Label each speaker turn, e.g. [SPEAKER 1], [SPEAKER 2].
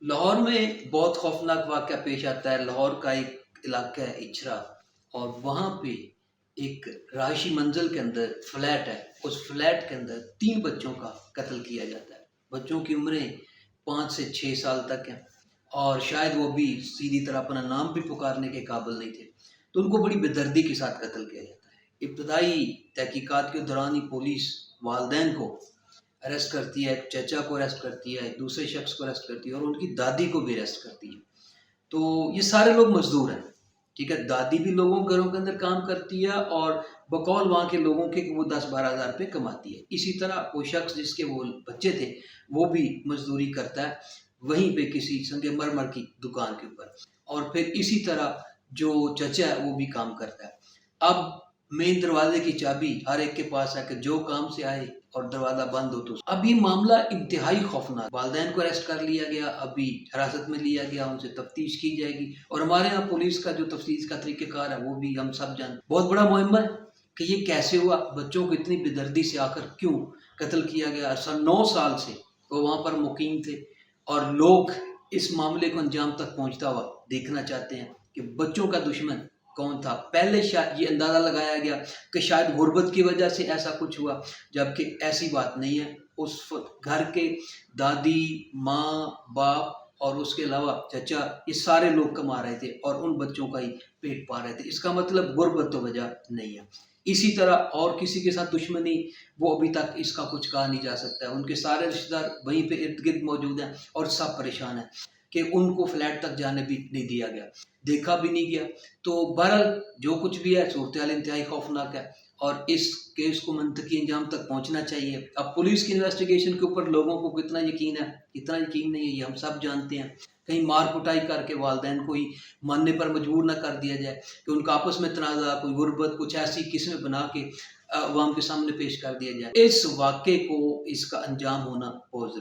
[SPEAKER 1] لاہور میں بہت خوفناک واقعہ پیش آتا ہے۔ لاہور کا ایک علاقہ ہے اچھرا، اور وہاں پہ ایک رہائشی منزل کے اندر فلیٹ ہے۔ اس فلیٹ کے اندر 3 بچوں کا قتل کیا جاتا ہے۔ بچوں کی عمریں 5 سے 6 سال تک ہیں، اور شاید وہ بھی سیدھی طرح اپنا نام بھی پکارنے کے قابل نہیں تھے، تو ان کو بڑی بے دردی کے ساتھ قتل کیا جاتا ہے۔ ابتدائی تحقیقات کے دوران ہی پولیس والدین کو اریسٹ کرتی ہے، ایک چچا کو اریسٹ کرتی ہے، ایک دوسرے شخص کو اریسٹ کرتی ہے، اور ان کی دادی کو بھی اریسٹ کرتی ہے۔ تو یہ سارے لوگ مزدور ہیں، ٹھیک ہے۔ دادی بھی لوگوں کے گھروں کے اندر کام کرتی ہے، اور بقول وہاں کے لوگوں کے کہ وہ 10-12 ہزار روپے کماتی ہے۔ اسی طرح وہ شخص جس کے وہ بچے تھے وہ بھی مزدوری کرتا ہے وہیں پہ کسی سنگ مرمر کی دکان کے اوپر، اور پھر اسی طرح جو چچا ہے وہ بھی کام کرتا ہے۔ اب مین دروازے کی چابی ہر ایک کے پاس ہے کہ جو کام سے آئے اور دروازہ بند ہو تو اب یہ معاملہ انتہائی خوفناک۔ والدین کو اریسٹ کر لیا گیا، ابھی حراست میں لیا گیا، ان سے تفتیش کی جائے گی، اور ہمارے یہاں پولیس کا جو تفتیش کا طریقہ کار ہے وہ بھی ہم سب جانتے ہیں۔ بہت بڑا معمہ ہے کہ یہ کیسے ہوا، بچوں کو اتنی بے دردی سے آخر کیوں قتل کیا گیا۔ 9 سال سے وہ وہاں پر مقیم تھے، اور لوگ اس معاملے کو انجام تک پہنچتا ہوا دیکھنا چاہتے ہیں کہ بچوں کا دشمن کون تھا۔ پہلے شاید یہ اندازہ لگایا گیا کہ شاید غربت کی وجہ سے ایسا کچھ ہوا، جبکہ ایسی بات نہیں ہے۔ اس گھر کے دادی، ماں، باپ اور اس کے علاوہ چچا، یہ سارے لوگ کما رہے تھے اور ان بچوں کا ہی پیٹ پال رہے تھے۔ اس کا مطلب غربت تو وجہ نہیں ہے۔ اسی طرح اور کسی کے ساتھ دشمنی، وہ ابھی تک اس کا کچھ کہا نہیں جا سکتا ہے۔ ان کے سارے رشتہ دار وہیں پہ ارد گرد موجود ہیں، اور سب پریشان ہیں کہ ان کو فلیٹ تک جانے بھی نہیں دیا گیا، دیکھا بھی نہیں گیا۔ تو بہرحال جو کچھ بھی ہے، صورتحال انتہائی خوفناک ہے، اور اس کیس کو منطقی انجام تک پہنچنا چاہیے۔ اب پولیس کی انویسٹیگیشن کے اوپر لوگوں کو کتنا یقین ہے، کتنا یقین نہیں ہے، یہ ہم سب جانتے ہیں۔ کہیں مار کٹائی کر کے والدین کو ہی ماننے پر مجبور نہ کر دیا جائے کہ ان کا آپس میں تنازع، کوئی غربت، کچھ ایسی قسمیں بنا کے عوام کے سامنے پیش کر دیا جائے۔ اس واقعے کو، اس کا انجام ہونا بہت ضروری ہے۔